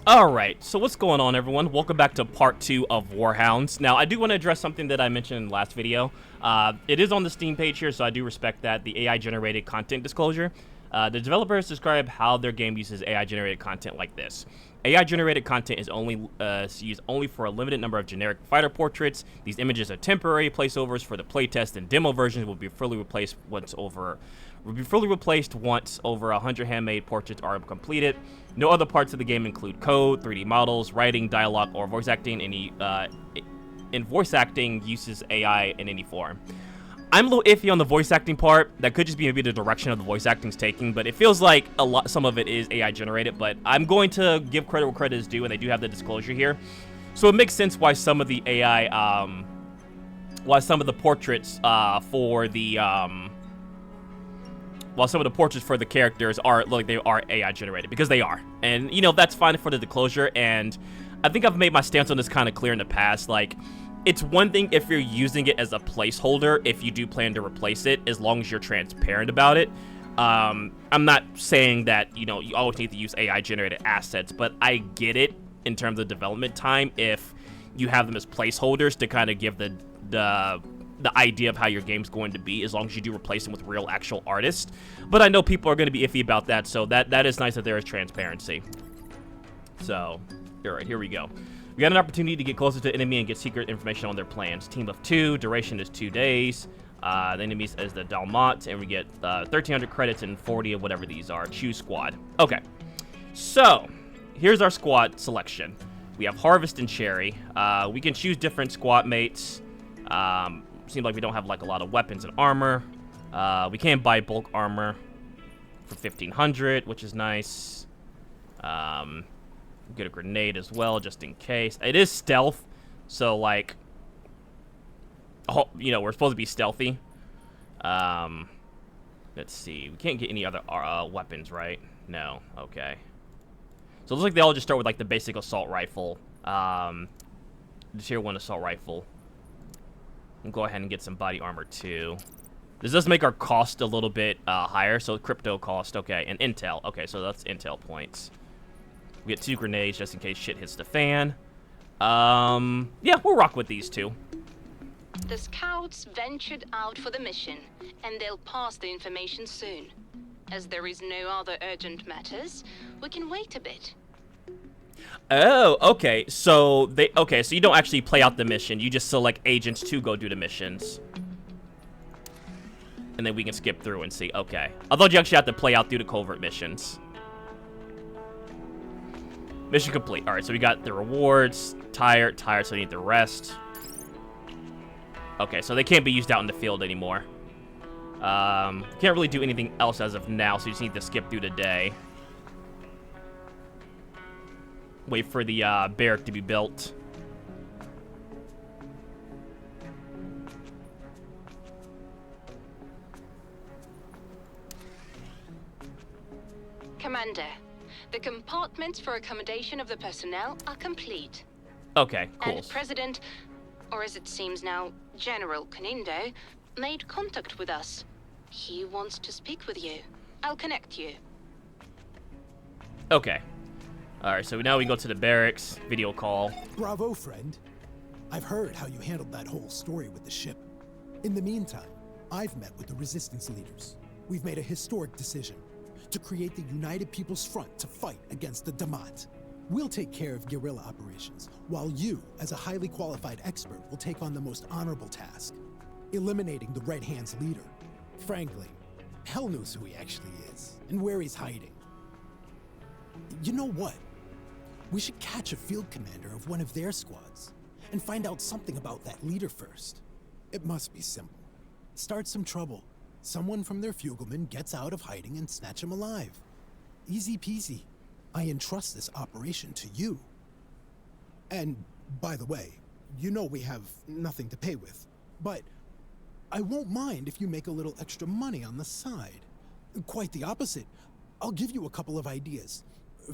Alright, so what's going on, everyone? Welcome back to part 2 of Warhounds. Now, I do want to address something that I mentioned in the last video. It is on the Steam page here, so I do respect that, the AI-generated content disclosure. The developers describe how their game uses AI-generated content like this. AI-generated content is only used only for a limited number of generic fighter portraits. These images are temporary placeovers for the playtest, and demo versions will be fully replaced once over 100 handmade portraits are completed. No other parts of the game include code, 3D models, writing, dialogue, or voice acting. In voice acting uses AI in any form. I'm a little iffy on the voice acting part. That could just be maybe the direction of the voice acting's taking, but it feels like some of it is AI generated. But I'm going to give credit where credit is due, and they do have the disclosure here, so it makes sense why some of the AI, why some of the portraits for the while some of the portraits for the characters are like they are AI generated, because they are. And, you know, that's fine for the disclosure, and I think I've made my stance on this kind of clear in the past. Like, it's one thing if you're using it as a placeholder, if you do plan to replace it, as long as you're transparent about it. I'm not saying that, you know, you always need to use AI generated assets, but I get it in terms of development time if you have them as placeholders to kind of give the idea of how your game's going to be, as long as you do replace them with real actual artists. But I know people are going to be iffy about that, so that is nice that there is transparency. So, alright, here we go. We got an opportunity to get closer to the enemy and get secret information on their plans. Team of 2, duration is 2 days. The enemies is the Dalmat, and we get 1,300 credits and 40 of whatever these are. Choose squad. Okay, so here's our squad selection. We have Harvest and Cherry. We can choose different squad mates. Seems like we don't have like a lot of weapons and armor. We can buy bulk armor for 1,500, which is nice. Get a grenade as well, just in case. It is stealth, so like, you know, we're supposed to be stealthy. Let's see. We can't get any other weapons, right? No. Okay. So it looks like they all just start with like the basic assault rifle. The tier 1 assault rifle. We'll go ahead and get some body armor too. This does make our cost a little bit higher, so crypto cost, okay, and intel. Okay, so that's intel points. We get 2 grenades just in case shit hits the fan. Yeah, we'll rock with these 2. The scouts ventured out for the mission, and they'll pass the information soon. As there is no other urgent matters, we can wait a bit. Oh, okay. So so you don't actually play out the mission. You just select agents to go do the missions. And then we can skip through and see. Okay. I thought you actually have to play out through the covert missions. Mission complete. Alright, so we got the rewards. Tired, so we need the rest. Okay, so they can't be used out in the field anymore. Can't really do anything else as of now, so you just need to skip through the day. Wait for the barrack to be built. Commander, the compartments for accommodation of the personnel are complete. Okay, cool. And President, or as it seems now, General Canindo, made contact with us. He wants to speak with you. I'll connect you. Okay. Alright, so now we go to the barracks, video call. Bravo, friend. I've heard how you handled that whole story with the ship. In the meantime, I've met with the resistance leaders. We've made a historic decision to create the United People's Front to fight against the Damat. We'll take care of guerrilla operations, while you, as a highly qualified expert, will take on the most honorable task, eliminating the Red Hand's leader. Frankly, hell knows who he actually is, and where he's hiding. You know what? We should catch a field commander of one of their squads, and find out something about that leader first. It must be simple. Start some trouble. Someone from their fugleman gets out of hiding and snatch him alive. Easy peasy. I entrust this operation to you. And, by the way, you know we have nothing to pay with, but I won't mind if you make a little extra money on the side. Quite the opposite. I'll give you a couple of ideas.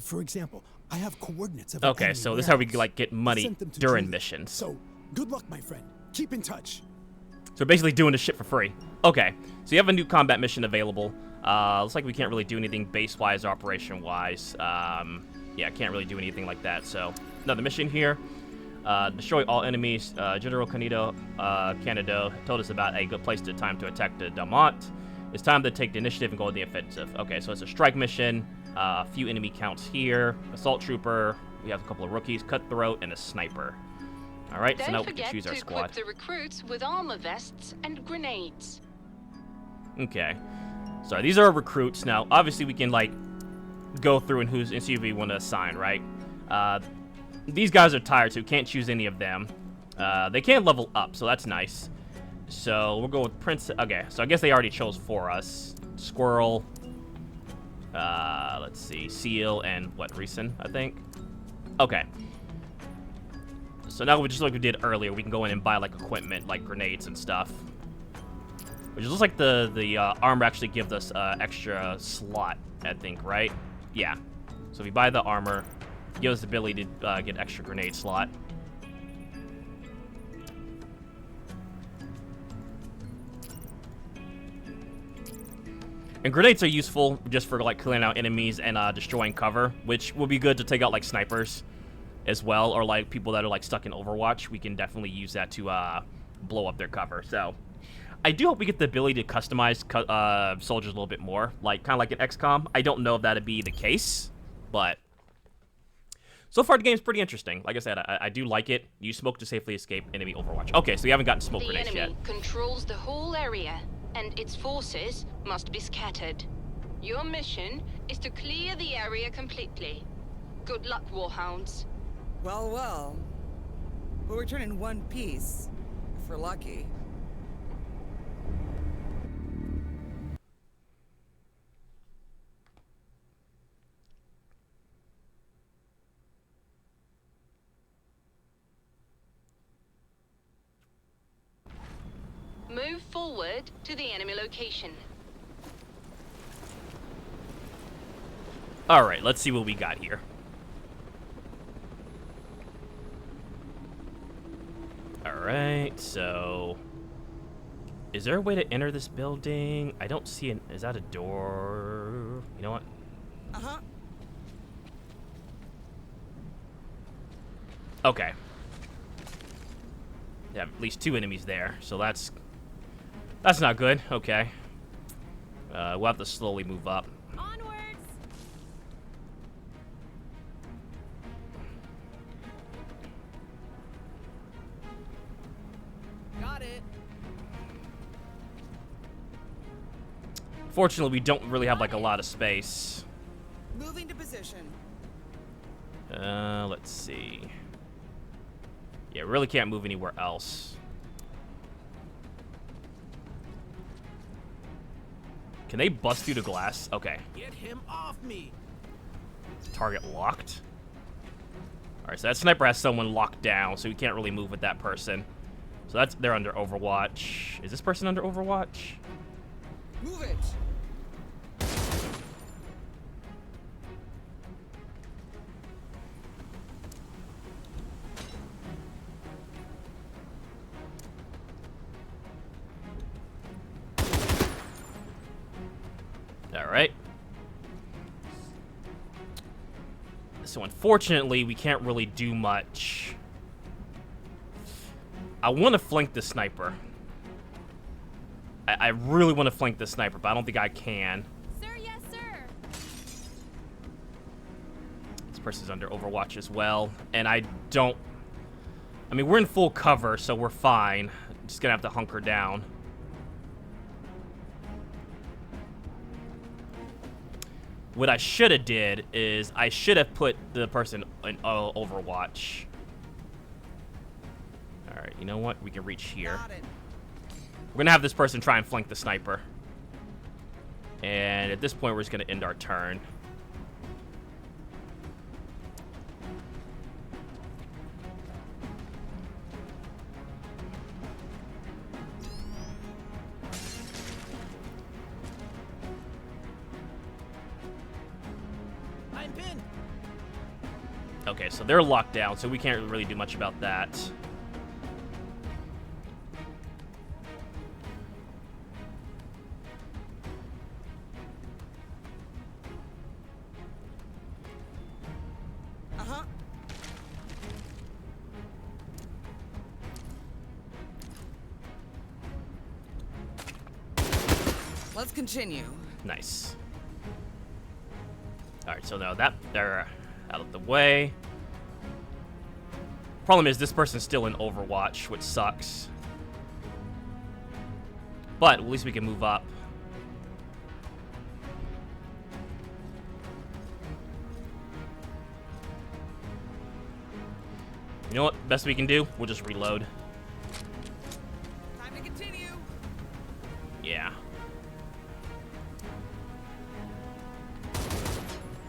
For example, I have coordinates of Okay, so this is how we like get money during missions. So, good luck, my friend. Keep in touch. So we're basically doing this shit for free. Okay, so you have a new combat mission available. Looks like we can't really do anything base-wise or operation-wise. yeah, I can't really do anything like that. So, another mission here. Destroy all enemies. General Canado told us about a good place to attack the Damont. It's time to take the initiative and go on the offensive. Okay, so it's a strike mission. A few enemy counts here. Assault trooper. We have a couple of rookies, cutthroat, and a sniper. All right, so now we can choose our squad. Don't forget to equip the recruits with armor vests and grenades. Okay, so these are our recruits. Now, obviously, we can like go through and see who we want to assign, right? These guys are tired, so we can't choose any of them. They can level up, so that's nice. So we'll go with Prince. Okay, so I guess they already chose for us. Squirrel. Let's see, Seal, and what, Reeson, I think. Okay. So now, just like we did earlier, we can go in and buy like equipment, like grenades and stuff. Which looks like the armor actually gives us extra slot, I think, right? Yeah. So if we buy the armor, it gives us the ability to get extra grenade slot. And grenades are useful just for like clearing out enemies and destroying cover, which will be good to take out like snipers as well, or like people that are like stuck in Overwatch. We can definitely use that to blow up their cover. So I do hope we get the ability to customize soldiers a little bit more, like kind of like an XCOM. I don't know if that'd be the case, but so far the game's pretty interesting. Like I said, I do like it. Use smoke to safely escape enemy Overwatch. Okay, so we haven't gotten smoke grenades yet. The enemy controls the whole area, and its forces must be scattered. Your mission is to clear the area completely. Good luck, Warhounds. Well, well. We'll return in one piece, if we're lucky. Move forward to the enemy location. All right, let's see what we got here. All right, so is there a way to enter this building? I don't see an. Is that a door? You know what? Uh-huh. Okay. Yeah, at least 2 enemies there, so that's not good. Okay. We'll have to slowly move up. Onwards. Got it. Fortunately, we don't really have like a lot of space. Moving to position. Let's see. Yeah, really can't move anywhere else. Can they bust through the glass? Okay. Get him off me. Target locked. All right, so that sniper has someone locked down, so we can't really move with that person. So they're under Overwatch. Is this person under Overwatch? Move it. All right. So unfortunately, we can't really do much. I want to flank the sniper. I really want to flank the sniper, but I don't think I can. Sir, yes, sir. This person's under Overwatch as well, and I mean, we're in full cover, so we're fine. Just gonna have to hunker down. What I should have did is I should have put the person in Overwatch. All right, you know what? We can reach here. Got it. We're gonna have this person try and flank the sniper. And at this point, we're just gonna end our turn. I'm pinned. Okay, so they're locked down, so we can't really do much about that. Let's continue. Nice. Alright, so now that they're out of the way. Problem is, this person's still in Overwatch, which sucks. But at least we can move up. You know what? Best we can do? We'll just reload. Time to continue. Yeah.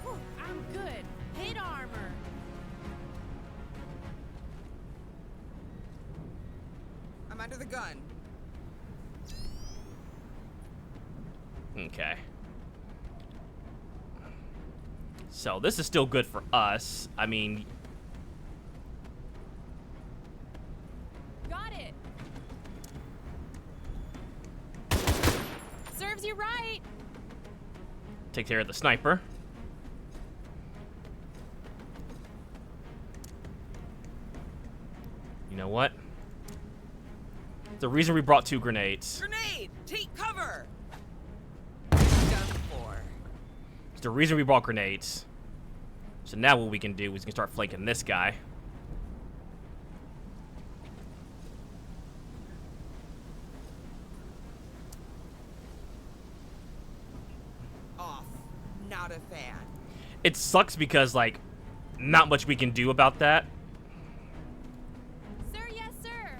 Whew, I'm good. Hit armor. I'm under the gun. Okay. So this is still good for us. I mean, Got it. Serves you right. take care of the sniper. You know what? The reason we brought 2 grenades. Grenade! Take cover! Done for. It's the reason we brought grenades. So now what we can do is we can start flanking this guy. Off. Not a fan. It sucks because, like, not much we can do about that. Sir, yes, sir.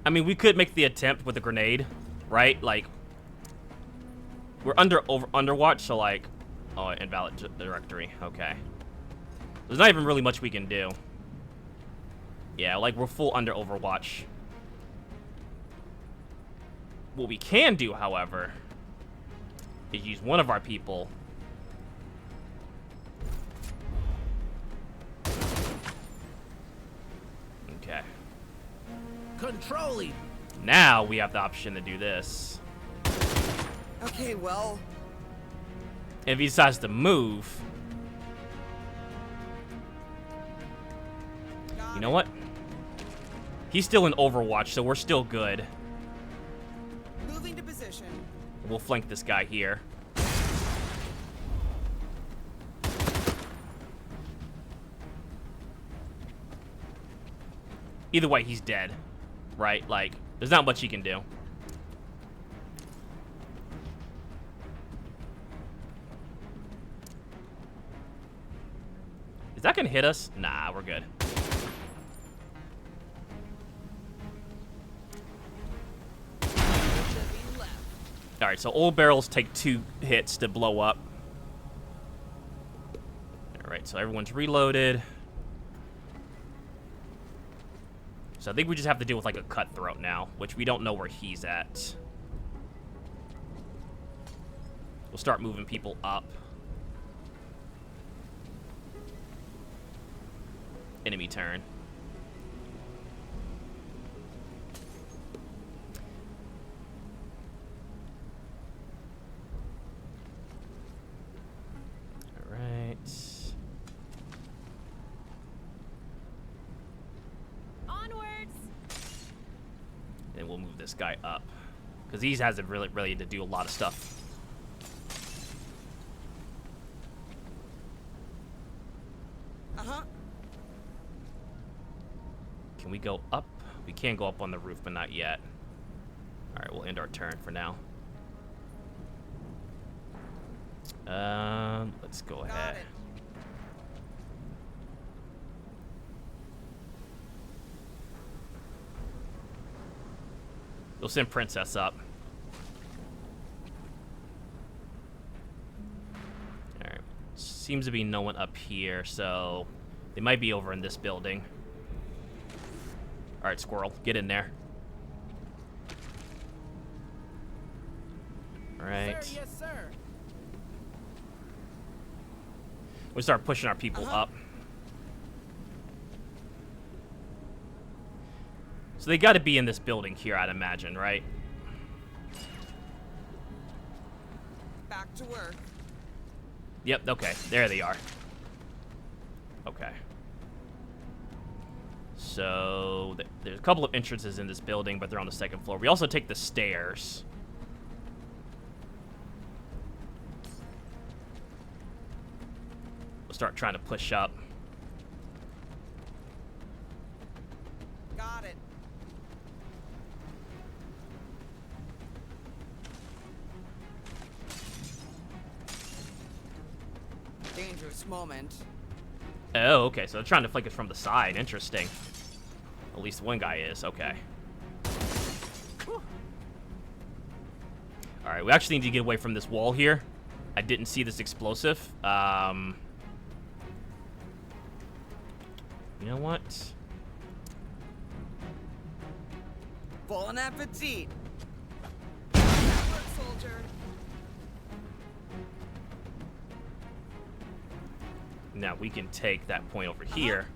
I mean, we could make the attempt with a grenade, right? Like, we're underwatch, so like, oh, invalid directory. Okay. There's not even really much we can do. Yeah, like we're full under Overwatch. What we can do, however, is use one of our people. Okay. Controlling. Now we have the option to do this. Okay, well, If he decides to move, you know what? He's still in Overwatch, so we're still good. moving to position. We'll flank this guy here. Either way, he's dead, right? Like, there's not much he can do. Is that gonna hit us? Nah, we're good. Alright, so old barrels take 2 hits to blow up. Alright, so everyone's reloaded. So I think we just have to deal with like a cutthroat now, which we don't know where he's at. We'll start moving people up. Enemy turn. Alright. Onwards. And we'll move this guy up. Because he hasn't really to do a lot of stuff. Uh-huh. Can we go up? We can go up on the roof, but not yet. Alright, we'll end our turn for now. Let's go Got ahead. it. We'll send Princess up. Alright. Seems to be no one up here, so they might be over in this building. Alright, Squirrel, get in there. Alright. Sir, yes, sir. We start pushing our people up. So they got to be in this building here, I'd imagine, right? Back to work. Yep, okay. There they are. Okay. So there's a couple of entrances in this building, but they're on the second floor. We also take the stairs. We'll start trying to push up. Got it. Dangerous moment. Oh, okay. So they're trying to flank us from the side. Interesting. At least one guy is. Okay. All right. We actually need to get away from this wall here. I didn't see this explosive. You know what? Bon appetit. Work, soldier. Now we can take that point over here.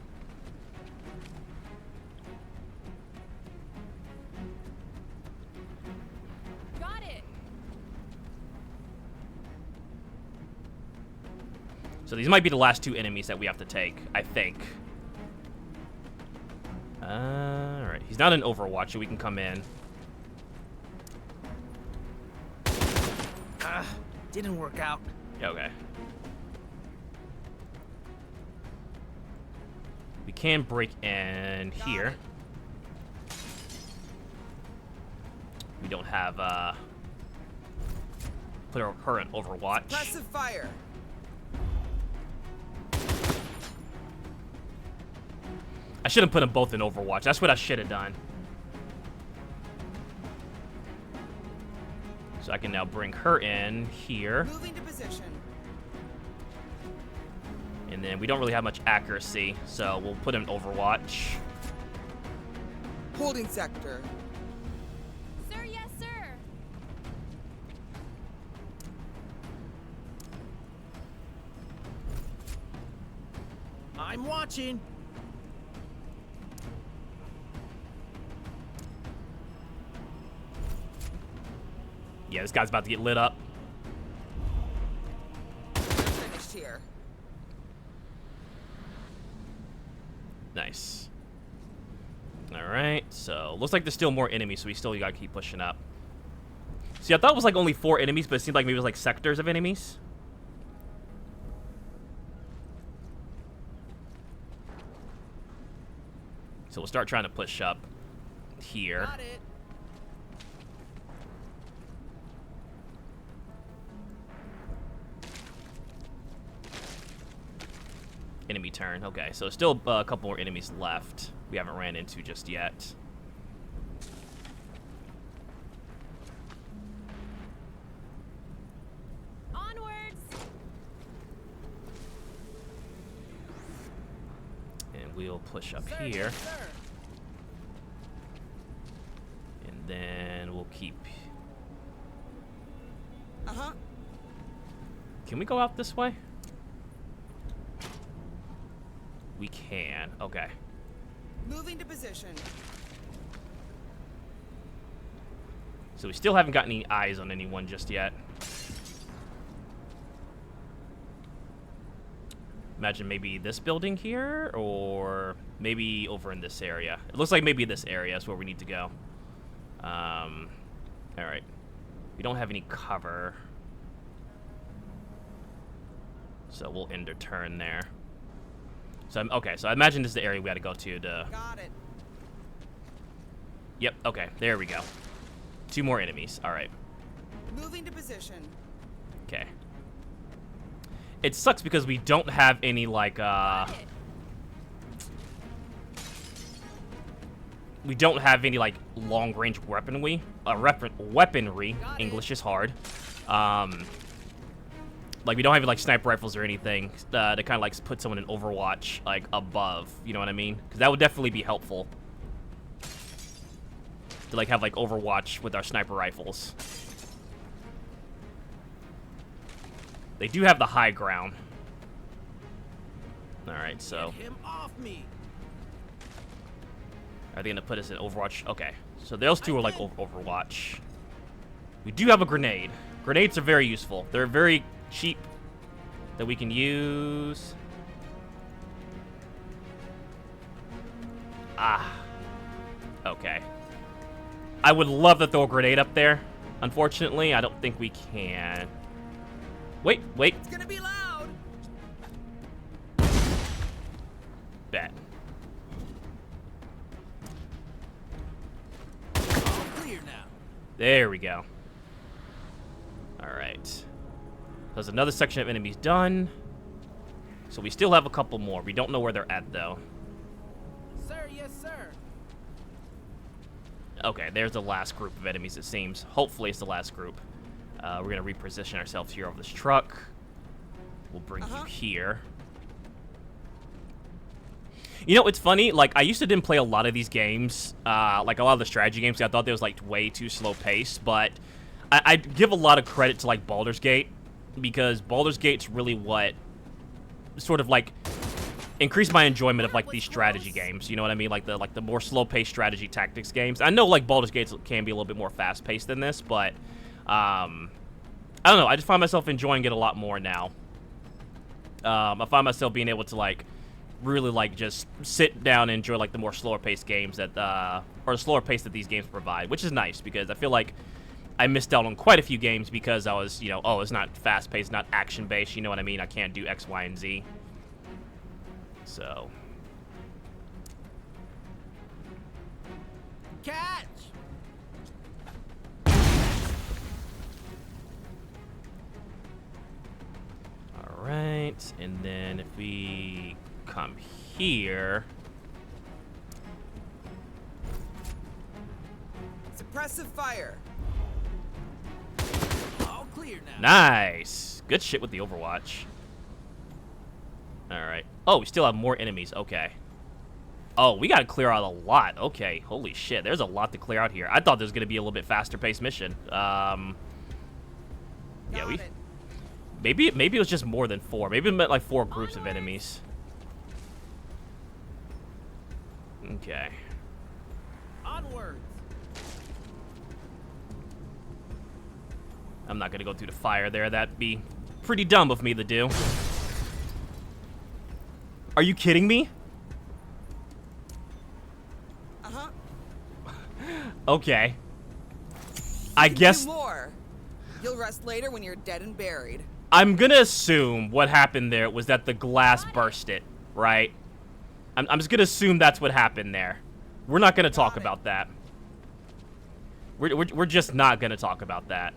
Got it. So these might be the last two enemies that we have to take, I think. Alright. He's not in Overwatch, so we can come in. Didn't work out. Okay. We can break in here. We don't have, put her in Overwatch. Suppressive fire. I should have put them both in Overwatch. That's what I should have done. So I can now bring her in here. Moving to position. And then we don't really have much accuracy, so we'll put him in Overwatch. Holding sector. Sir, yes, sir. I'm watching. Yeah, this guy's about to get lit up. Finished here. Nice. Alright, so looks like there's still more enemies, so we still gotta keep pushing up. See, I thought it was like only 4 enemies, but it seemed like maybe it was like sectors of enemies. So we'll start trying to push up here. Got it. Enemy turn. Okay, so still a couple more enemies left we haven't ran into just yet. Onwards. And we'll push up Sir, here. yes, sir. And then we'll keep... Uh-huh. Can we go out this way? We can. Okay. Moving to position. So we still haven't got any eyes on anyone just yet. Imagine maybe this building here, or maybe over in this area. It looks like maybe this area is where we need to go. Alright. We don't have any cover. So we'll end our turn there. So okay, so I imagine this is the area we got to go to. Got it. Yep. Okay, there we go. 2 more enemies. All right. Moving to position. Okay. It sucks because we don't have any like we don't have any like long range weaponry. Weaponry. English is hard. Like, we don't have, like, sniper rifles or anything to kind of, like, put someone in Overwatch, like, above. You know what I mean? Because that would definitely be helpful. To, like, have, like, Overwatch with our sniper rifles. They do have the high ground. Alright, so... Get him off me. Are they going to put us in Overwatch? Okay. So those 2 are, like, Overwatch. We do have a grenade. Grenades are very useful. They're very... cheap that we can use. Okay. I would love to throw a grenade up there. Unfortunately, I don't think we can. Wait. It's gonna be loud. Bet. All clear now. There we go. Alright. There's another section of enemies done. So we still have a couple more. We don't know where they're at, though. Sir, yes, sir. Okay, there's the last group of enemies, it seems. Hopefully it's the last group. We're going to reposition ourselves here over this truck. We'll bring you here. You know, it's funny. Like, I used to didn't play a lot of these games. Like, a lot of the strategy games. I thought they was, like, way too slow paced. But I give a lot of credit to, like, Baldur's Gate. Because Baldur's Gate's really what sort of, like, increased my enjoyment of, like, these strategy games. You know what I mean? Like the more slow-paced strategy tactics games. I know, like, Baldur's Gate can be a little bit more fast-paced than this, but I don't know. I just find myself enjoying it a lot more now. I find myself being able to, like, really, like, just sit down and enjoy, like, the more slower-paced games that, or the slower pace that these games provide, which is nice because I feel like I missed out on quite a few games because I was, you know, oh, it's not fast-paced, not action-based, you know what I mean? I can't do X, Y, and Z. So. Catch! Alright, and then if we come here. Suppressive fire. All clear now. Nice! Good shit with the Overwatch. Alright. Oh, we still have more enemies. Okay. Oh, we gotta clear out a lot. Okay, holy shit. There's a lot to clear out here. I thought there was gonna be a little bit faster paced mission. Yeah, maybe it was just more than 4. Maybe it meant like 4 groups of enemies. Okay. Onwards. I'm not gonna go through the fire there. That'd be pretty dumb of me to do. Are you kidding me? Okay. I guess More. You'll rest later when you're dead and buried. I'm gonna assume what happened there was that the glass bursted, right? I'm just gonna assume that's what happened there. We're not gonna talk about that. We're just not gonna talk about that.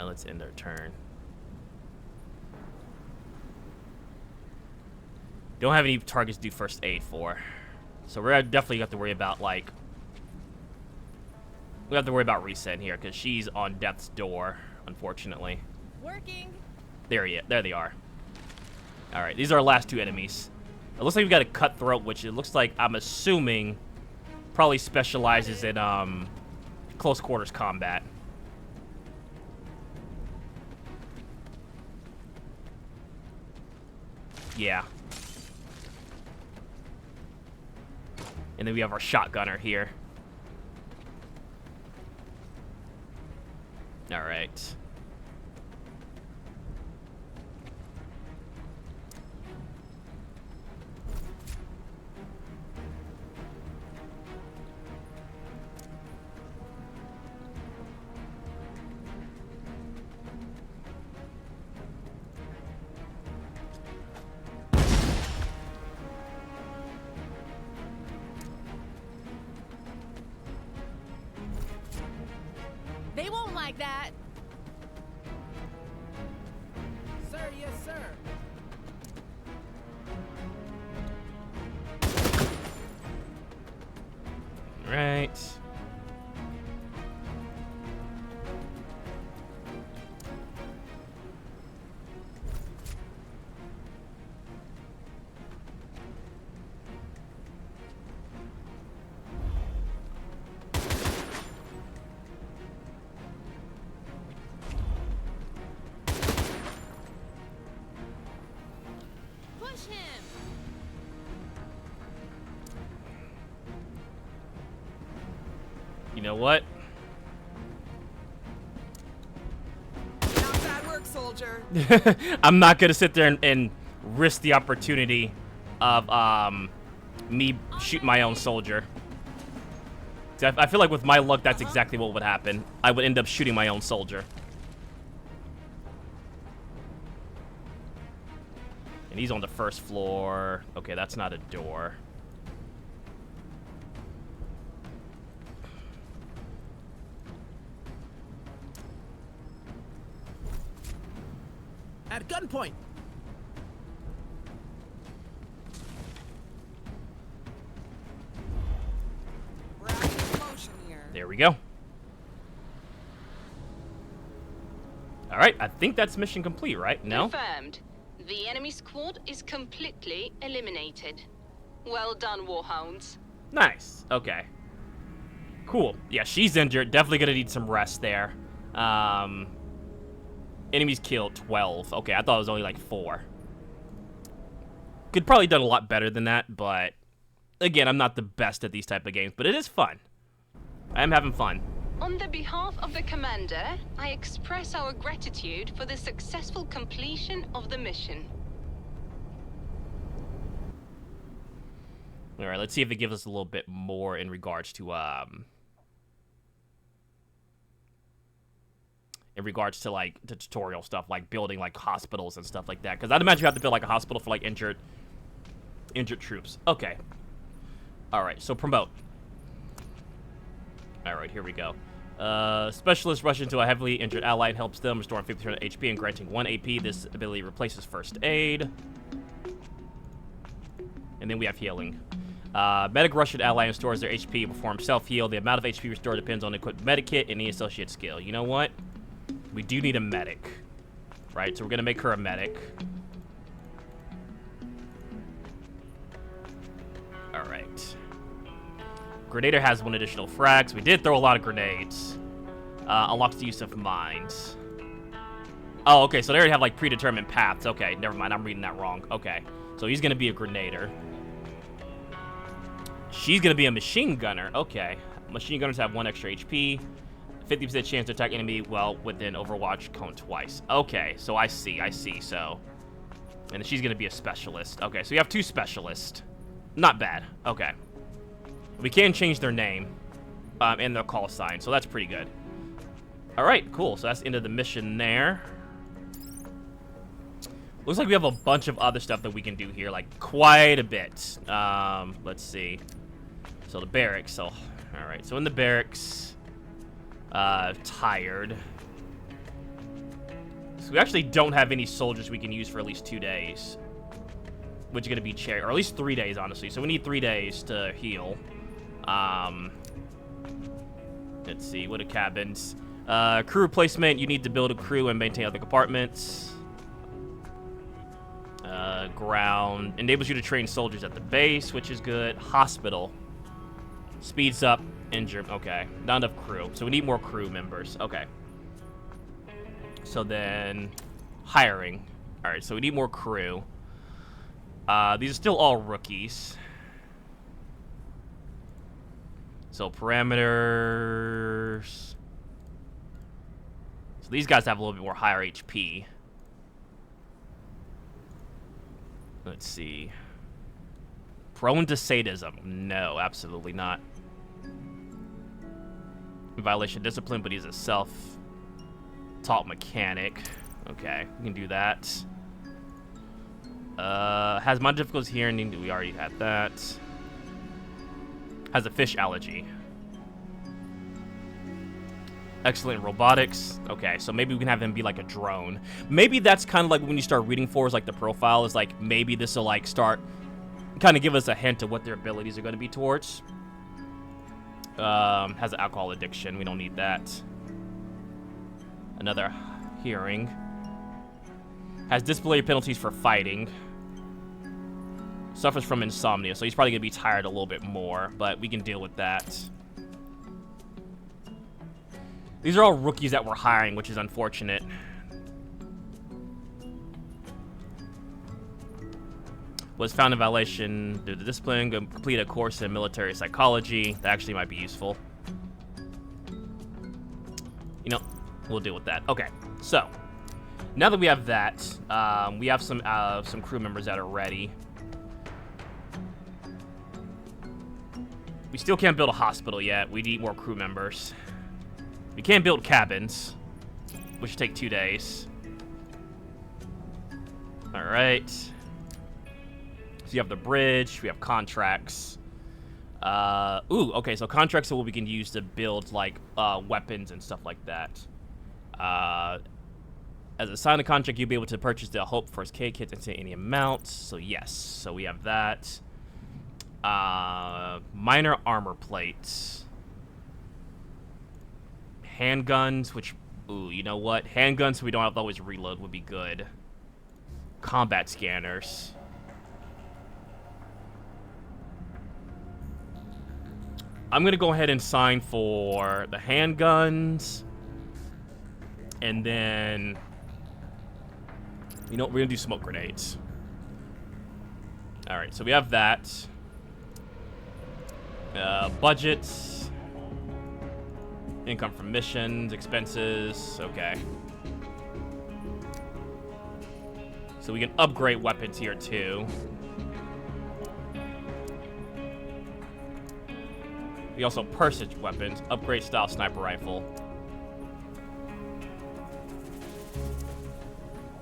Let's end our turn. Don't have any targets to do first aid for. So we're definitely have to worry about, like... We have to worry about reset here, because she's on death's door, unfortunately. Working. There they are. Alright, these are our last 2 enemies. It looks like we've got a cutthroat, which it looks like, I'm assuming, probably specializes in, close quarters combat. Yeah. And then we have our shotgunner here. All right. They won't like that. Sir, yes, sir. Right. Push him. You know what? soldier. I'm not gonna sit there and risk the opportunity of me shooting my own soldier. I feel like with my luck, that's exactly what would happen. I would end up shooting my own soldier. And he's on the first floor. Okay, that's not a door. At gunpoint. We're active motion here. There we go. All right, I think that's mission complete, right? No? Confirmed. The enemy squad is completely eliminated. Well done, Warhounds. Nice. Okay. Cool. Yeah, she's injured. Definitely gonna need some rest there. Enemies killed 12. Okay, I thought it was only like 4. Could probably done a lot better than that, but again, I'm not the best at these type of games, but it is fun. I am having fun. On the behalf of the commander, I express our gratitude for the successful completion of the mission. All right, let's see if it gives us a little bit more in regards to like the tutorial stuff, like building like hospitals and stuff like that. Because I'd imagine you have to build like a hospital for like injured troops. Okay. All right, so promote. All right, here we go. Specialist rush into a heavily injured ally and helps them, restoring 50% HP and granting 1 AP. This ability replaces first aid. And then we have healing. Medic rush an ally and stores their HP, perform self-heal. The amount of HP restored depends on the equipped medic kit and the associated skill. You know what? We do need a medic. Right, so we're going to make her a medic. All right. Grenader has 1 additional frags. We did throw a lot of grenades. Unlocks the use of mines. Oh, okay, so they already have, like, predetermined paths. Okay, never mind. I'm reading that wrong. Okay, so he's going to be a grenader. She's going to be a machine gunner. Okay. Machine gunners have 1 extra HP. 50% chance to attack enemy while within Overwatch cone twice. Okay, so I see, so. And then she's going to be a specialist. Okay, so you have 2 specialists. Not bad. Okay. We can change their name and their call sign, so that's pretty good. All right, cool. So that's the end of the mission there. Looks like we have a bunch of other stuff that we can do here, like quite a bit. Let's see. So the barracks. So, all right. So in the barracks, tired. So we actually don't have any soldiers we can use for at least 2 days, which is going to be cherry, or at least 3 days, honestly. So we need 3 days to heal. Let's see. What are cabins? Crew replacement. You need to build a crew and maintain other compartments. Ground enables you to train soldiers at the base, which is good. Hospital speeds up injured. Okay, not enough crew, so we need more crew members. Okay, so then hiring. All right, so we need more crew. These are still all rookies. So parameters. So these guys have a little bit more higher HP. Let's see. Prone to sadism. No, absolutely not. Violation of discipline, but he's a self-taught mechanic. Okay, we can do that. Has mod difficulties here, and we already had that. Has a fish allergy. Excellent robotics. Okay, so maybe we can have him be like a drone. Maybe that's kind of like when you start reading for is like the profile is like maybe this will like start kind of give us a hint of what their abilities are going to be towards. Has an alcohol addiction. We don't need that. Another hearing. Has disciplinary penalties for fighting. Suffers from insomnia, so he's probably going to be tired a little bit more, but we can deal with that. These are all rookies that we're hiring, which is unfortunate. Was found in violation due to discipline. Complete a course in military psychology. That actually might be useful. You know, we'll deal with that. Okay, so Now that we have that, we have some crew members that are ready. We still can't build a hospital yet. We need more crew members. We can build cabins, which should take 2 days. All right. So you have the bridge. We have contracts. Ooh, okay. So contracts are what we can use to build like weapons and stuff like that. As a sign of contract, you'll be able to purchase the Hope First Aid kits into any amount. So yes, so we have that. Minor armor plates. Handguns, which, ooh, you know what? Handguns so we don't have to always reload would be good. Combat scanners. I'm going to go ahead and sign for the handguns. And then, you know, we're going to do smoke grenades. All right, so we have that. Budgets. Income from missions, expenses. Okay. So we can upgrade weapons here too. We also purchase weapons, upgrade style sniper rifle.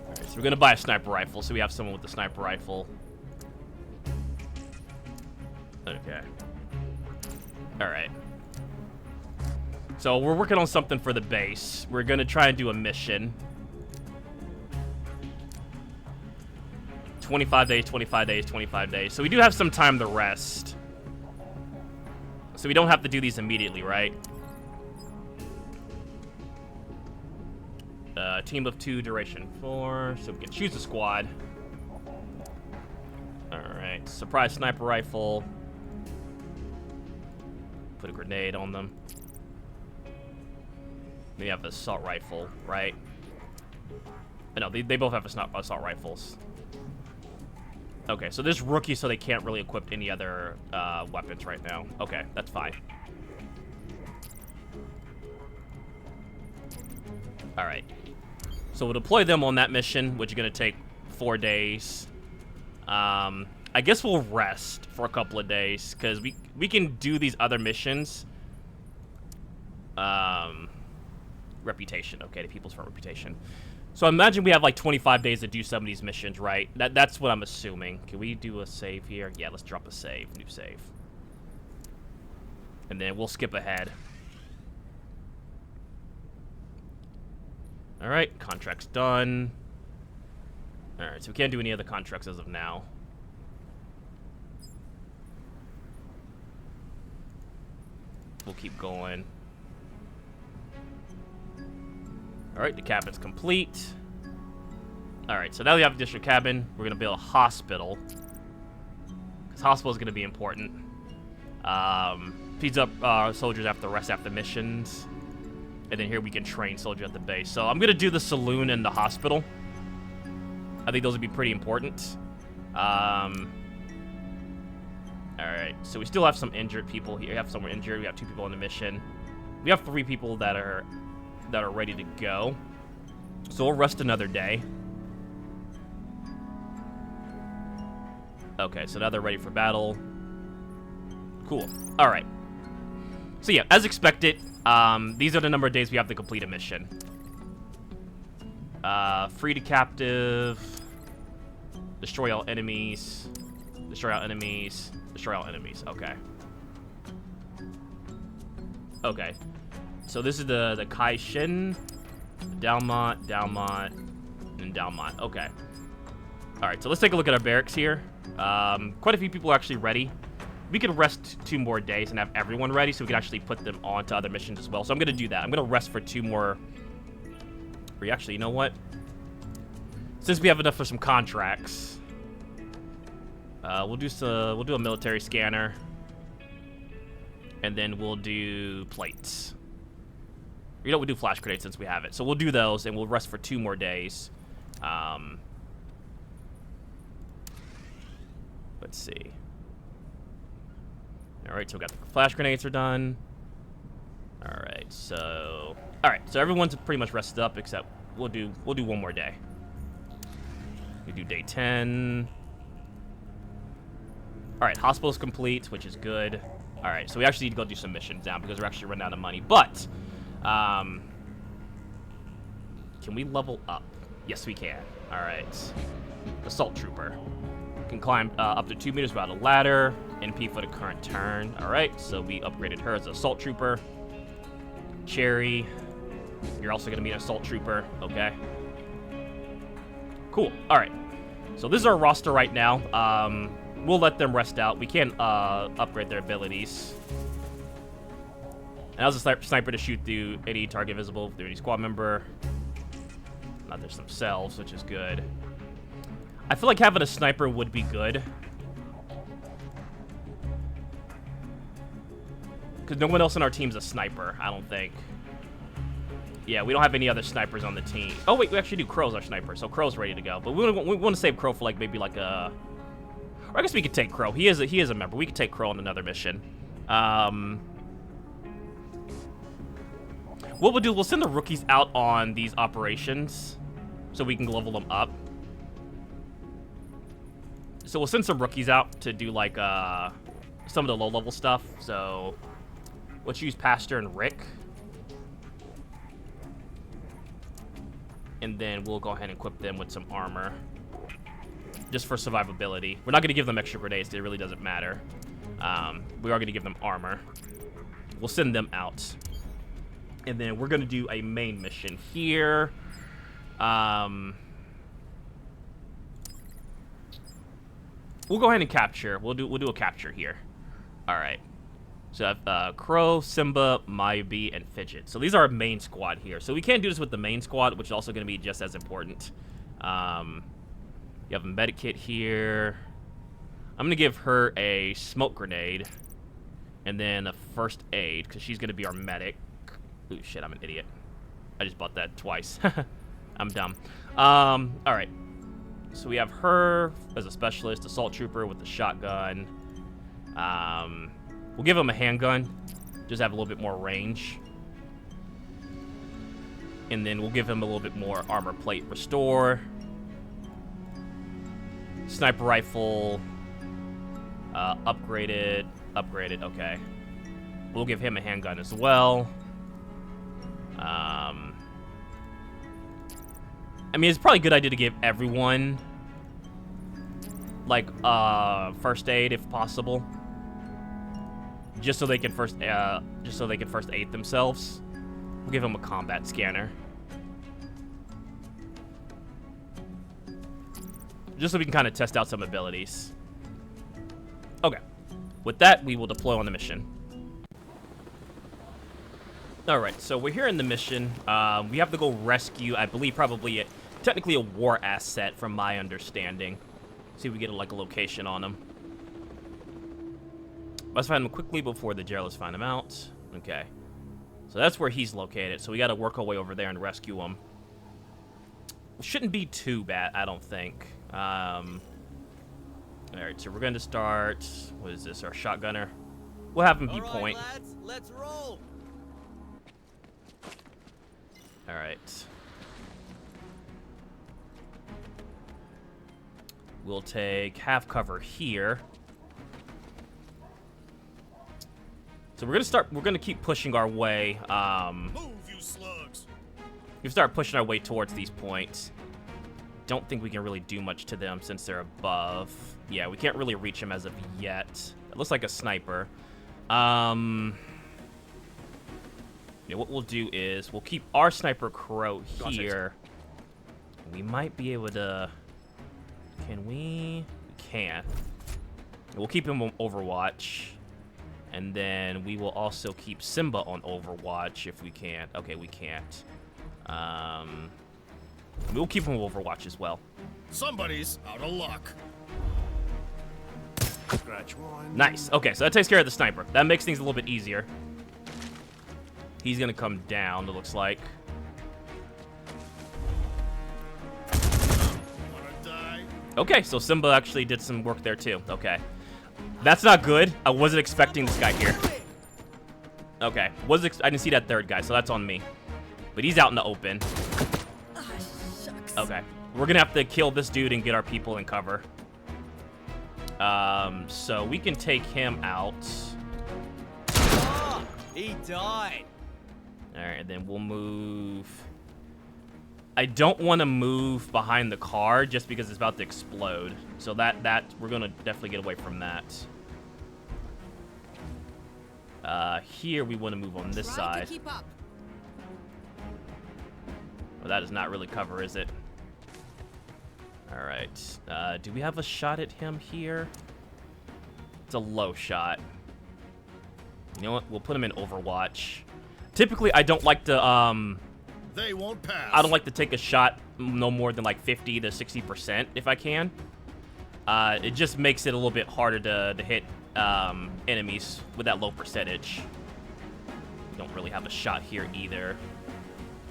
Alright, so we're gonna buy a sniper rifle, so we have someone with the sniper rifle. Okay. Alright. So we're working on something for the base. We're gonna try and do a mission. 25 days, 25 days, 25 days. So we do have some time to rest. So we don't have to do these immediately, right? Team of 2, duration 4. So we can choose a squad. Alright, surprise sniper rifle. Put a grenade on them. Then you have the assault rifle, right? No, they both have assault rifles. Okay, so this rookie, so they can't really equip any other weapons right now. Okay, that's fine. All right. So we'll deploy them on that mission, which is going to take 4 days. I guess we'll rest for a couple of days, because we can do these other missions. Reputation. Okay, the people's for reputation. So imagine we have like 25 days to do some of these missions, right? That's what I'm assuming. Can we do a save here? Yeah, let's drop a save. New save. And then we'll skip ahead. Alright, contract's done. Alright, so we can't do any other contracts as of now. We'll keep going. Alright, the cabin's complete. Alright, so now we have a district cabin. We're going to build a hospital. Because hospital is going to be important. Feeds up soldiers after rest after missions. And then here we can train soldiers at the base. So I'm going to do the saloon and the hospital. I think those would be pretty important. Alright, so we still have some injured people here. We have someone injured. We have 2 people on the mission. We have 3 people that are ready to go. So we'll rest another day. Okay, so now they're ready for battle. Cool. Alright. So yeah, as expected, these are the number of days we have to complete a mission. Free the captive. Destroy all enemies. Destroy all enemies. Destroy all enemies. Okay. Okay. So this is the Kaishin, Dalmont, and Dalmont. Okay. Alright, so let's take a look at our barracks here. Quite a few people are actually ready. We could rest 2 more days and have everyone ready so we can actually put them on to other missions as well. So I'm going to do that. I'm going to rest for 2 more. Actually, you know what? Since we have enough for some contracts, we'll do a military scanner. And then we'll do plates. You know, we'll do flash grenades since we have it. So we'll do those, and we'll rest for 2 more days. Let's see. Alright, so we got the flash grenades are done. Alright, so everyone's pretty much rested up except we'll do one more day. We do day 10. All right, hospital's complete, which is good. All right, so we actually need to go do some missions now because we're actually running out of money. But, can we level up? Yes, we can. All right. Assault Trooper. Can climb up to 2 meters without a ladder. NP for the current turn. All right, so we upgraded her as an Assault Trooper. Cherry. You're also going to be an Assault Trooper. Okay. Cool. All right. So this is our roster right now. We'll let them rest out. We can't upgrade their abilities. And I was a sniper to shoot through any target visible through any squad member. Not just themselves, which is good. I feel like having a sniper would be good. Because no one else on our team's a sniper, I don't think. Yeah, we don't have any other snipers on the team. Oh, wait, we actually do Crow's our sniper, so Crow's ready to go. But we want to save Crow for, like, maybe, like, a... Or I guess we could take Crow. He is a member. We could take Crow on another mission. What we'll do, we'll send the rookies out on these operations so we can level them up. So we'll send some rookies out to do, like, some of the low-level stuff. So let's use Pastor and Rick. And then we'll go ahead and equip them with some armor. Just for survivability. We're not going to give them extra grenades. It really doesn't matter. We are going to give them armor. We'll send them out. And then we're going to do a main mission here. We'll go ahead and capture. We'll do a capture here. All right. So I have Crow, Simba, Mayubi, and Fidget. So these are our main squad here. So we can't do this with the main squad, which is also going to be just as important. You have a medic kit here. I'm going to give her a smoke grenade. And then a first aid, because she's going to be our medic. Ooh, shit, I'm an idiot. I just bought that twice. I'm dumb. All right. So we have her as a specialist, assault trooper with the shotgun. We'll give him a handgun. Just have a little bit more range. And then we'll give him a little bit more armor plate restore. Sniper rifle. Upgraded. Okay. We'll give him a handgun as well. I mean, it's probably a good idea to give everyone, like, first aid if possible, just so they can first aid themselves. We'll give them a combat scanner, just so we can kind of test out some abilities. Okay, with that, we will deploy on the mission. Alright, so we're here in the mission. We have to go rescue, I believe, probably technically a war asset, from my understanding. See if we get a location on him. Let's find him quickly before the jailers find him out. Okay. So that's where he's located, so we gotta work our way over there and rescue him. Shouldn't be too bad, I don't think. Alright, so we're going to start... What is this, our shotgunner? We'll have him be point. All right, lads, let's roll. Alright. We'll take half cover here. So we're gonna keep pushing our way. Move, you slugs. We start pushing our way towards these points. Don't think we can really do much to them since they're above. Yeah, we can't really reach them as of yet. It looks like a sniper. Yeah, what we'll do is we'll keep our sniper Crow here. We might be able to... Can we? We can. We'll keep him on Overwatch. And then we will also keep Simba on Overwatch if we can. Okay, we can't. We'll keep him on Overwatch as well. Somebody's out of luck. Scratch one. Nice. Okay, so that takes care of the sniper. That makes things a little bit easier. He's gonna come down, it looks like. Wanna die? Okay, so Simba actually did some work there too. Okay. That's not good. I wasn't expecting this guy here. Okay. I didn't see that third guy, so that's on me. But he's out in the open. Okay. We're gonna have to kill this dude and get our people in cover. So we can take him out. Oh, he died. Alright, and then we'll move... I don't want to move behind the car just because it's about to explode. So that we're gonna definitely get away from that. Here we want to move on this side. Keep up. Well, that does not really cover, is it? Alright. Do we have a shot at him here? It's a low shot. You know what? We'll put him in Overwatch. Typically, I don't like to, They won't pass. I don't like to take a shot no more than like 50 to 60% if I can. It just makes it a little bit harder to hit enemies with that low percentage. We don't really have a shot here either.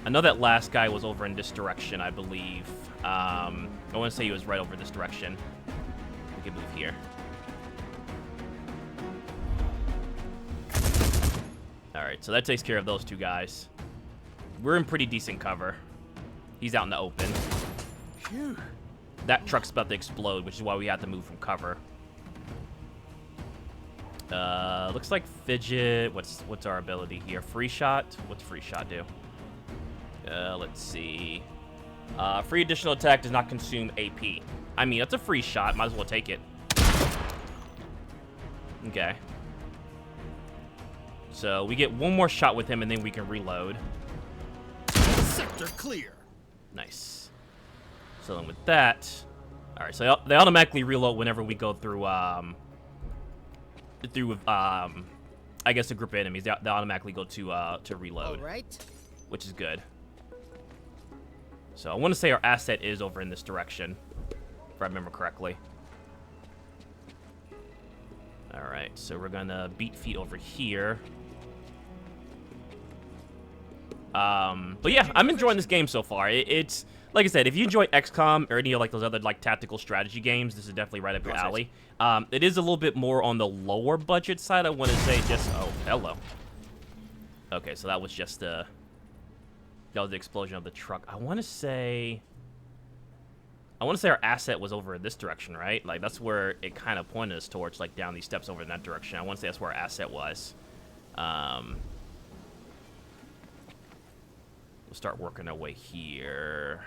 I know that last guy was over in this direction, I believe. I want to say he was right over this direction. We can move here. Alright, so that takes care of those two guys. We're in pretty decent cover. He's out in the open. Phew. That truck's about to explode, which is why we have to move from cover. Looks like Fidget. What's our ability here? Free shot? What's free shot do? Let's see. Free additional attack does not consume AP. I mean, that's a free shot. Might as well take it. Okay. So we get one more shot with him, and then we can reload. Sector clear. Nice. So then with that... Alright, so they automatically reload whenever we go through, I guess a group of enemies. They automatically go to reload. All right. Which is good. So I want to say our asset is over in this direction, if I remember correctly. Alright, so we're gonna beat feet over here. But yeah, I'm enjoying this game so far. It's, like I said, if you enjoy XCOM or any of like those other like tactical strategy games, this is definitely right up your alley. It is a little bit more on the lower budget side, I want to say. Just, oh, hello. Okay, so that was just the... That was the explosion of the truck. I want to say our asset was over in this direction, right? Like, that's where it kind of pointed us towards, like, down these steps over in that direction. I want to say that's where our asset was. We'll start working our way here.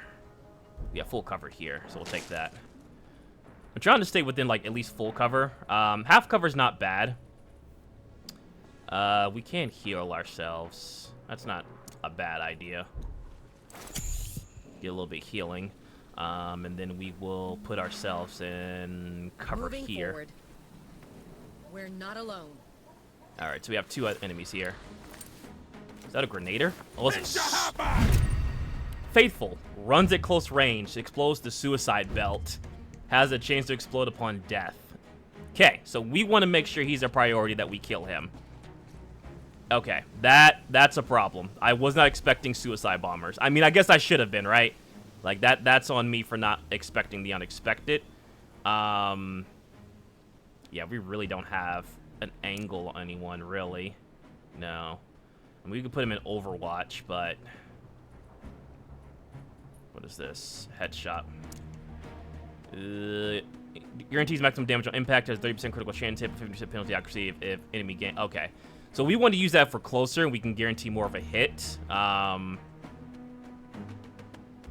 Yeah, full cover here, so we'll take that. I'm trying to stay within, like, at least full cover. Half cover's not bad. We can heal ourselves. That's not a bad idea. Get a little bit healing. And then we will put ourselves in cover Moving here. forward. We're not alone. Alright, so we have two enemies here. Is that a grenader? Oh, Faithful. Runs at close range. Explodes the suicide belt. Has a chance to explode upon death. Okay, so we want to make sure he's a priority that we kill him. Okay, that's a problem. I was not expecting suicide bombers. I mean, I guess I should have been, right? Like, that's on me for not expecting the unexpected. Yeah, we really don't have an angle on anyone, really. No. I mean, we could put him in Overwatch, but... What is this? Headshot. Guarantees maximum damage on impact, has 30% critical chance hit, 50% penalty accuracy if enemy gain... Okay. So we want to use that for closer, and we can guarantee more of a hit. On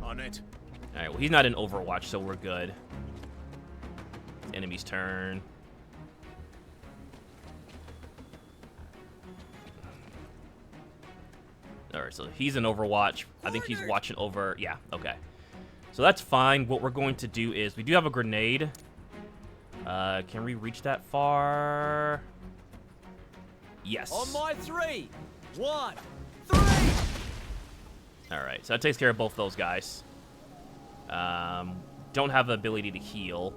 it. Alright, well, he's not in Overwatch, so we're good. Enemy's turn. Alright, so he's in Overwatch. I think he's watching over... Yeah, okay. So that's fine. What we're going to do is... We do have a grenade. Can we reach that far? Yes. On my 3. 1, 3. Alright, so that takes care of both those guys. Don't have the ability to heal.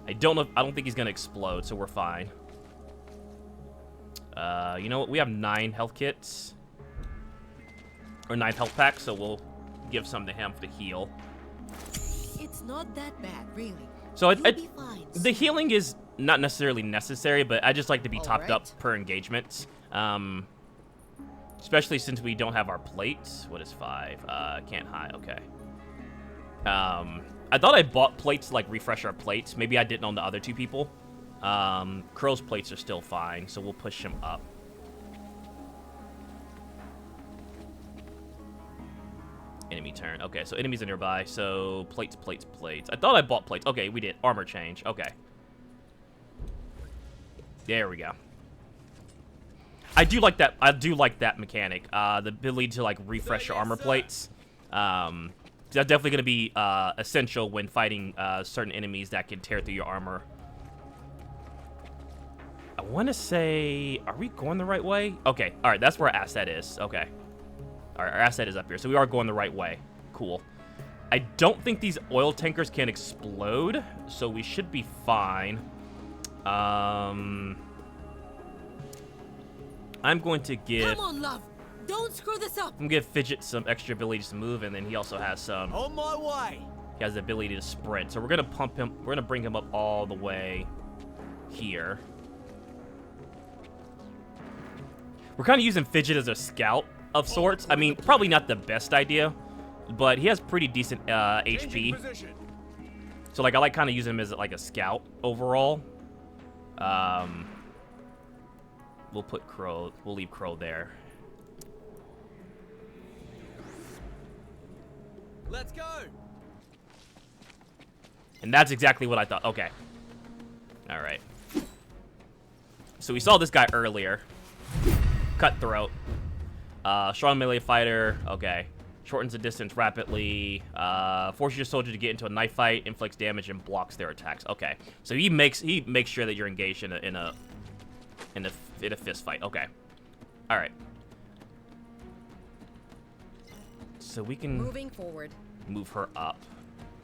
I don't think he's gonna explode, so we're fine. You know what? We have 9 health kits. Or 9 health packs, so we'll give some to him for the heal. It's not that bad, really. So You'll be fine. the healing is not necessarily necessary, but I just like to be topped up Alright. per engagement. Especially since we don't have our plates. What is 5? Can't hide. Okay. I thought I bought plates to, like, refresh our plates. Maybe I didn't on the other two people. Crow's plates are still fine, so we'll push him up. Enemy turn. Okay, so enemies are nearby. So plates, plates, plates. I thought I bought plates. Okay, we did. Armor change. Okay. There we go. I do like that. I do like that mechanic. The ability to, like, refresh your armor plates. That's definitely going to be essential when fighting certain enemies that can tear through your armor. I want to say, are we going the right way? Okay, all right, that's where our asset is. Okay. All right, our asset is up here, so we are going the right way. Cool. I don't think these oil tankers can explode, so we should be fine. I'm going to give... Come on, love. Don't screw this up. I'm gonna give Fidget some extra abilities to move, and then he also has some... On my way. He has the ability to sprint, so we're gonna pump him. We're gonna bring him up all the way here. We're kind of using Fidget as a scout of sorts. I mean, probably not the best idea, but he has pretty decent HP. So, like, I like kind of using him as, like, a scout overall. We'll put Crow. We'll leave Crow there. Let's go. And that's exactly what I thought. Okay. All right. So we saw this guy earlier. Cutthroat. Strong melee fighter. Okay. Shortens the distance rapidly. Forces your soldier to get into a knife fight. Inflicts damage and blocks their attacks. Okay. So he makes sure that you're engaged in a fist fight. Okay. All right. So we can Moving forward. move her up.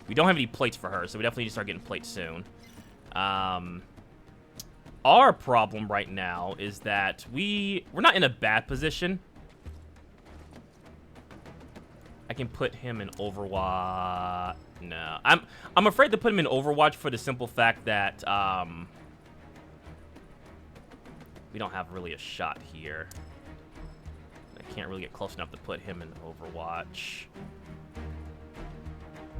We don't have any plates for her, so we definitely need to start getting plates soon. Our problem right now is that we're not in a bad position. I can put him in Overwatch. No, I'm afraid to put him in Overwatch for the simple fact that we don't have really a shot here. I can't really get close enough to put him in Overwatch.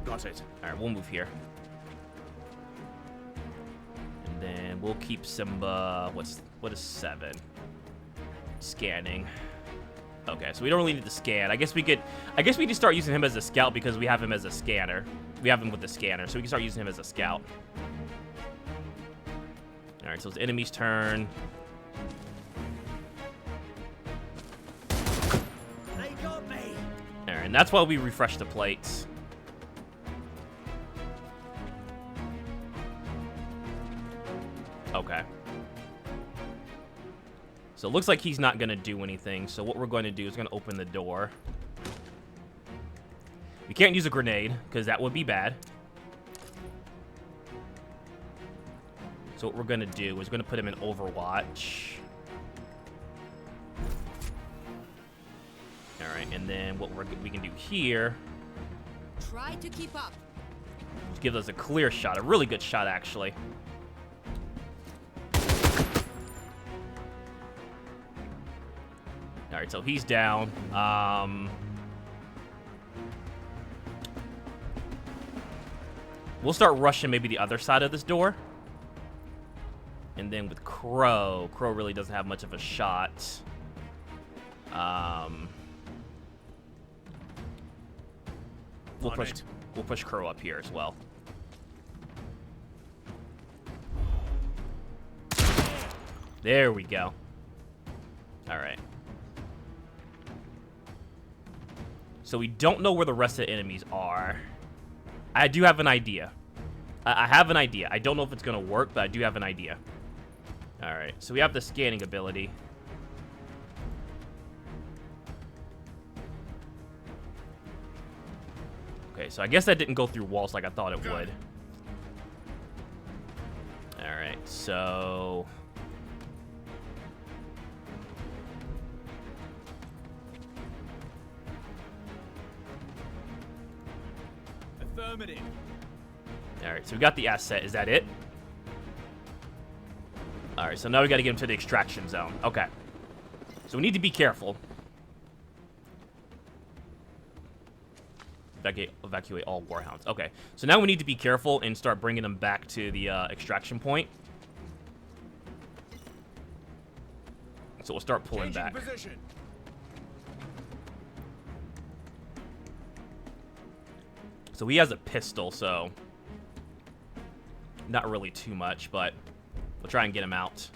Got it. All right, we'll move here. And then we'll keep Simba. What is 7? Scanning. Okay, so we don't really need to scan. I guess we can start using him as a scout because we have him as a scanner. We have him with the scanner, so we can start using him as a scout. All right, so it's enemy's turn. They got me. All right, and that's why we refresh the plates. Okay. So it looks like he's not going to do anything. So what we're going to do is going to open the door. We can't use a grenade because that would be bad. So what we're going to do is going to put him in Overwatch. All right, and then what we can do here Try to keep up. is give us a clear shot, a really good shot actually. All right, so he's down. We'll start rushing maybe the other side of this door. And then with Crow really doesn't have much of a shot. We'll push Crow up here as well. There we go. All right. So we don't know where the rest of the enemies are. I do have an idea. I have an idea. I don't know if it's going to work, but I do have an idea. All right. So we have the scanning ability. Okay, so I guess that didn't go through walls like I thought it would. All right, so... Affirmative. All right, so we got the asset. Is that it? All right, so now we got to get him to the extraction zone. Okay. So we need to be careful. Evacuate all Warhounds. Okay, so now we need to be careful and start bringing them back to the extraction point. So we'll start pulling Changing back. position. So he has a pistol, so not really too much, but we'll try and get him out.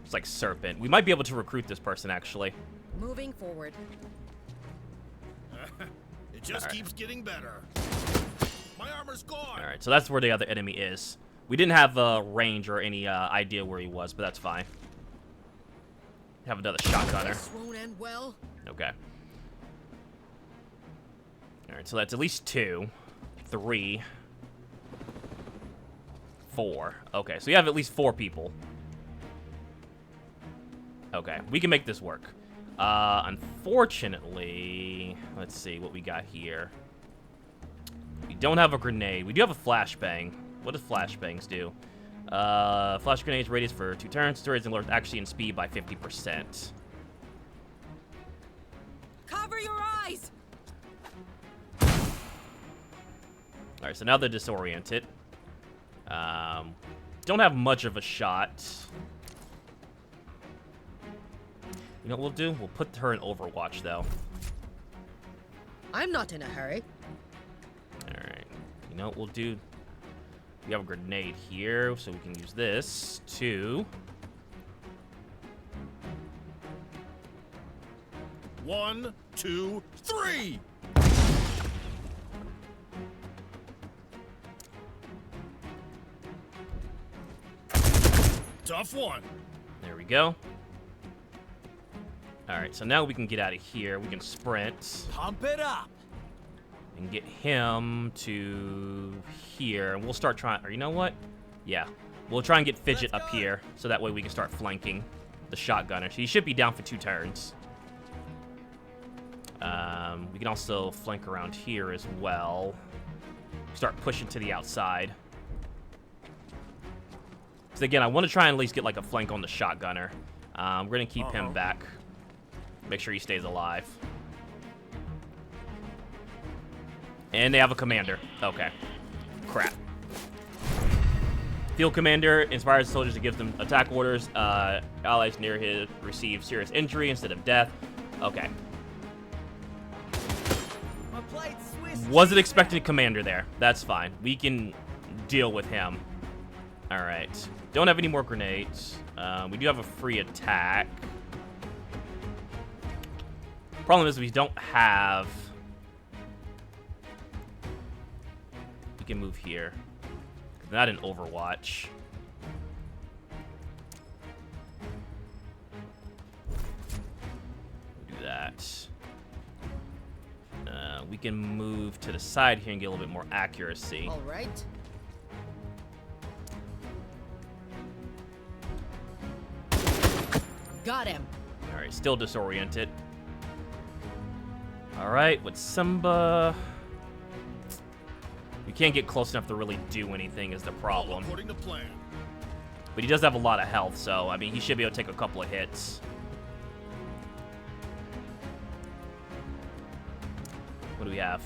It's like Serpent. We might be able to recruit this person, actually. Moving forward. It just keeps getting better. My armor's gone. All right, so that's where the other enemy is. We didn't have range or any idea where he was, but that's fine. Have another shotgunner. This won't end well. Okay. All right, so that's at least 2, 3, 4. Okay, so you have at least 4 people. Okay, we can make this work. Unfortunately, let's see what we got here. We don't have a grenade. We do have a flashbang. What does flashbangs do? Flash grenades radius for 2 turns. Storage and lowers actually in speed by 50%. Cover your eyes. All right, so now they're disoriented. Don't have much of a shot. You know what we'll do? We'll put her in Overwatch, though. I'm not in a hurry. Alright. You know what we'll do? We have a grenade here, so we can use this to... 1, 2, 3. Tough one. There we go. Alright, so now we can get out of here. We can sprint Pump it up. and get him to here. And we'll start trying... Or you know what? Yeah. We'll try and get Fidget Let's up go. here, so that way we can start flanking the shotgunner. So he should be down for 2 turns. We can also flank around here as well. Start pushing to the outside. Because again, I want to try and at least get like a flank on the shotgunner. We're going to keep him back. Make sure he stays alive. And they have a commander. Okay. Crap. Field commander inspires soldiers to give them attack orders. Allies near him receive serious injury instead of death. Okay. My plate's Swiss. Wasn't expecting a commander there. That's fine. We can deal with him. Alright. Don't have any more grenades. We do have a free attack. Problem is we don't have... We can move here. Not in Overwatch. Do that. We can move to the side here and get a little bit more accuracy. All right. Got him. Alright, still disoriented. Alright, with Simba... We can't get close enough to really do anything is the problem. According to plan. But he does have a lot of health, so, I mean, he should be able to take a couple of hits. What do we have?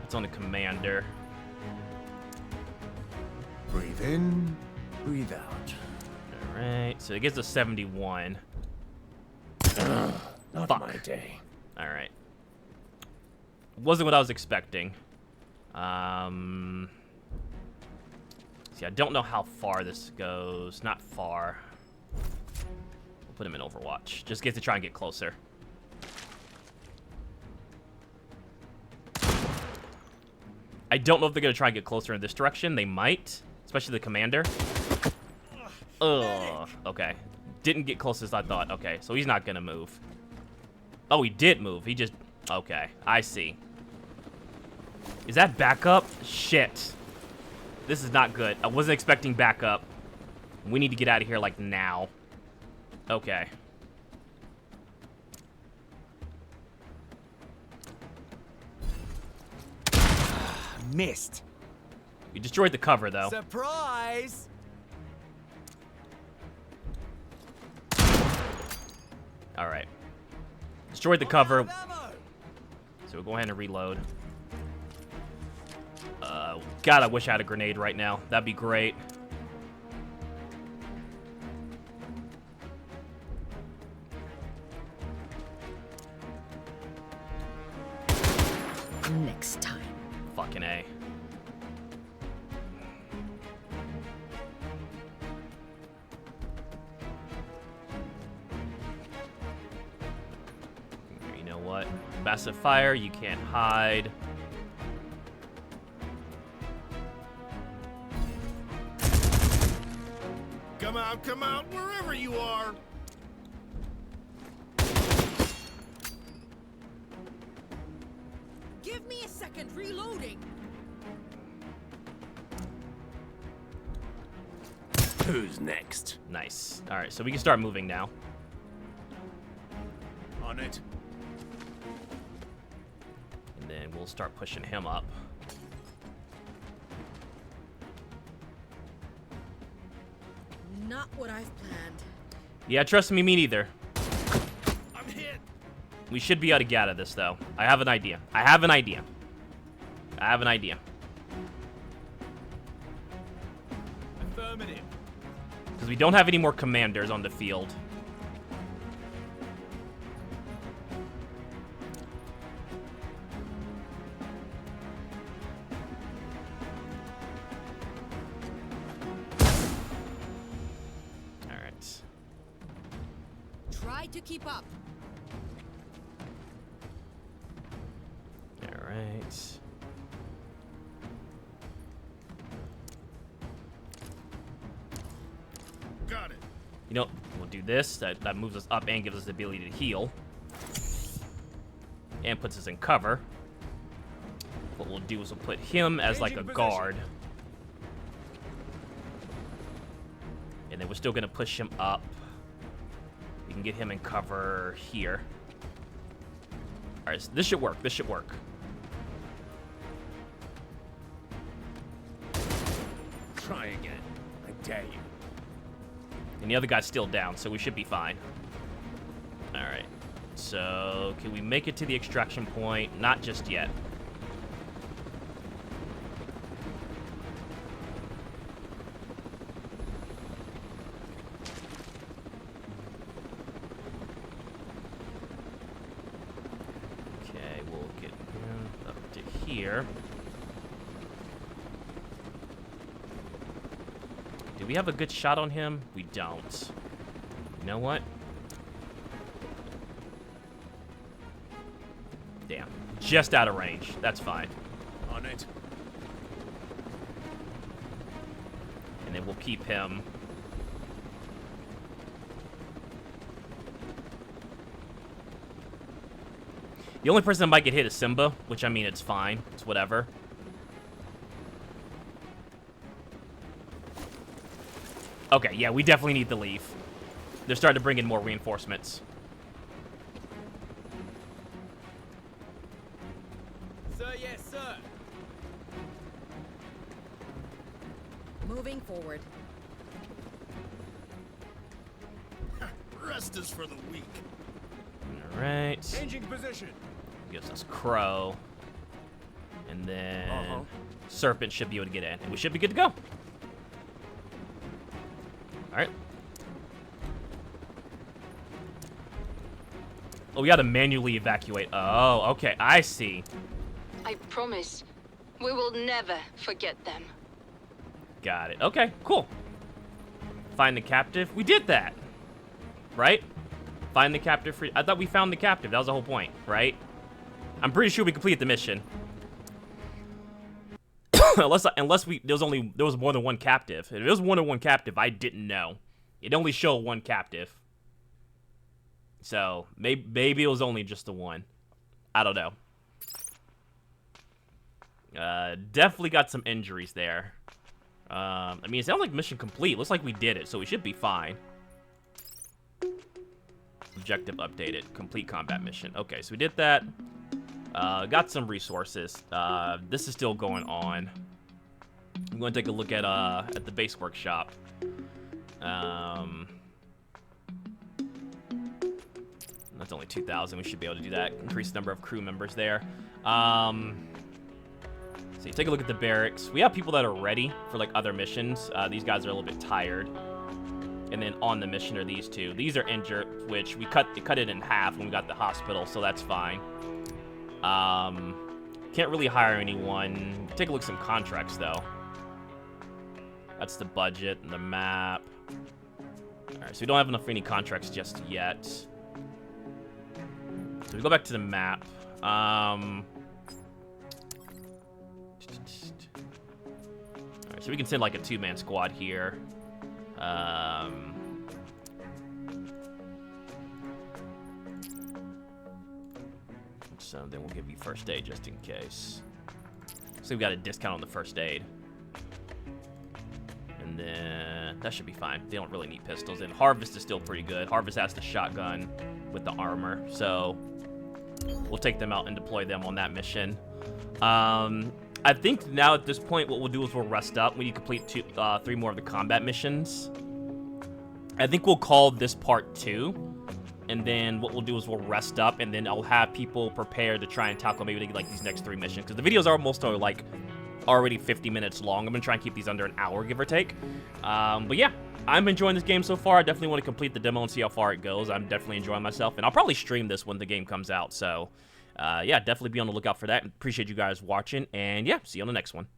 It's on the commander. Breathe in, breathe out. Alright, so it gets a 71. Not Fuck. my day. Alright. Wasn't what I was expecting. See, I don't know how far this goes. Not far. We'll put him in Overwatch. Just get to try and get closer. I don't know if they're going to try and get closer in this direction. They might. Especially the commander. Ugh. Okay. Didn't get close as I thought. Okay, so he's not going to move. Oh, he did move. He just... Okay, I see. Is that backup? Shit. This is not good. I wasn't expecting backup. We need to get out of here, like, now. Okay. Missed. We destroyed the cover, though. Surprise! Alright. Destroyed the cover. Ammo. So So we'll go ahead and reload. God, I wish I had a grenade right now. That'd be great. Next time. Fucking A. You know what? Massive fire, you can't hide. Come out, wherever you are. Give me a second, reloading. Who's next? Nice. All right, so we can start moving now. On it. And then we'll start pushing him up. Not what I've planned. Yeah, trust me, me neither. I'm hit. We should be able to get out of this, though. I have an idea. I have an idea. Affirmative. Because we don't have any more commanders on the field. Alright. Try to keep up. Alright. Got it. You know, we'll do this. That moves us up and gives us the ability to heal. And puts us in cover. What we'll do is we'll put him as like a guard. And then we're still gonna push him up. We can get him in cover here. Alright, so this should work. This should work. Try again. I dare you. And the other guy's still down, so we should be fine. Alright. So, can we make it to the extraction point? Not just yet. Okay, we'll get him up to here. Do we have a good shot on him? We don't. You know what? Damn. Just out of range. That's fine. On it. And then we'll keep him. The only person that might get hit is Simba, which, I mean, it's fine. It's whatever. Okay, yeah, we definitely need to leave. They're starting to bring in more reinforcements. Sir, yes, sir. Moving forward. Rest is for the weak. Alright. Changing position. Gives us Crow. And then Serpent should be able to get in. And we should be good to go. Alright. Oh, we gotta manually evacuate. Oh, okay. I see. I promise, we will never forget them. Got it. Okay, cool. Find the captive. We did that. Right? Find the captive. I thought we found the captive. That was the whole point, right? I'm pretty sure we completed the mission. unless there was more than one captive. If there was more than one captive, I didn't know. It only showed one captive. So maybe it was only just the one. I don't know. Definitely got some injuries there. I mean, it sounds like mission complete. Looks like we did it, so we should be fine. Objective updated. Complete combat mission. Okay, so we did that. Got some resources. This is still going on. I'm going to take a look at the base workshop. That's only 2,000. We should be able to do that. Increase the number of crew members there. So take a look at the barracks. We have people that are ready for like other missions. These guys are a little bit tired. And then on the mission are these two. These are injured, which we cut it in half when we got the hospital, so that's fine. Can't really hire anyone. Take a look at some contracts though. That's the budget and the map. Alright, so we don't have enough for any contracts just yet. So we go back to the map. Alright, so we can send like a 2-man squad here. So then we'll give you first aid just in case. So we got a discount on the first aid. And then that should be fine. They don't really need pistols. And Harvest is still pretty good. Harvest has the shotgun with the armor. So we'll take them out and deploy them on that mission. I think now at this point what we'll do is we'll rest up when you complete 3 more of the combat missions. I think we'll call this part 2. And then what we'll do is we'll rest up, and then I'll have people prepared to try and tackle maybe like these next 3 missions. Because the videos are almost like already 50 minutes long. I'm going to try and keep these under an hour, give or take. But yeah, I'm enjoying this game so far. I definitely want to complete the demo and see how far it goes. I'm definitely enjoying myself. And I'll probably stream this when the game comes out. So yeah, definitely be on the lookout for that. Appreciate you guys watching. And yeah, see you on the next one.